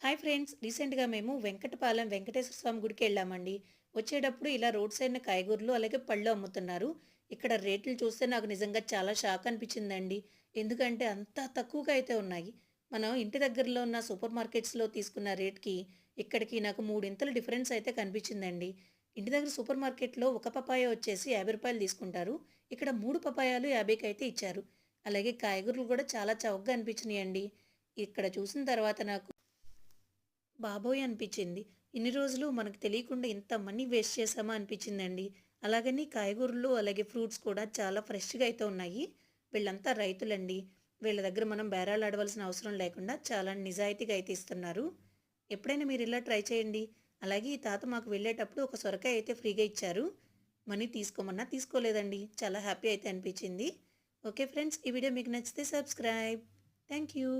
Hi friends, రీసెంట్‌గా మేము వెంకటపాలెం వెంకటేశ్వర స్వామి గుడికి వెళ్ళామండి. వచ్చేటప్పుడు ఇలా రోడ్ సైడ్‌న కాయగూరలు అలాగే పళ్ళు అమ్ముతున్నారు. ఇక్కడ రేట్లు చూస్తే నాకు నిజంగా చాలా షాక్ అనిపించిందండి. ఎందుకంటే అంత తక్కువగా అయితే ఉన్నాయి. మనం ఇంటి దగ్గరలో ఉన్న సూపర్ మార్కెట్స్‌లో తీసుకున్న రేట్‌కి ఇక్కడికి నాకు మూడింతలు డిఫరెన్స్ అయితే కనిపించిందండి. ఇంటి దగ్గర సూపర్ మార్కెట్‌లో ఒక పపాయ వచ్చేసి రూ. 50 తీసుకుంటారు. ఇక్కడ 3 పపాయాలు 50కి అయితే ఇచ్చారు. అలాగే కాయగూరలు కూడా చాలా చవకగా అనిపించినాయండి. ఇక్కడ చూసిన తర్వాత నాకు బాబోయ్! అనిపిచ్చింది. ఇన్ని రోజులు మనకు తెలియకుండా ఇంత మనీ వేస్ట్ చేశామా అనిపిచ్చిందండి. అలాగని కాయగూరలు, అలాగే ఫ్రూట్స్ కూడా చాలా ఫ్రెష్‌గా అయితే ఉన్నాయి. వీళ్ళంతా రైతులండి. వీళ్ళ దగ్గర మనం బేరాలాడవలసిన అవసరం లేకుండా చాలా నిజాయితీగా అయితే ఇస్తున్నారు. ఎప్పుడైనా మీరు ఇలా ట్రై చేయండి. అలాగే ఈ తాత మాకు వెళ్ళేటప్పుడు ఒక సొరకాయ అయితే ఫ్రీగా ఇచ్చారు. మనీ తీసుకోమన్నా తీసుకోలేదండి. చాలా హ్యాపీ అయితే అనిపిచ్చింది. ఓకే ఫ్రెండ్స్, ఈ వీడియో మీకు నచ్చితే సబ్స్క్రైబ్. Thank you.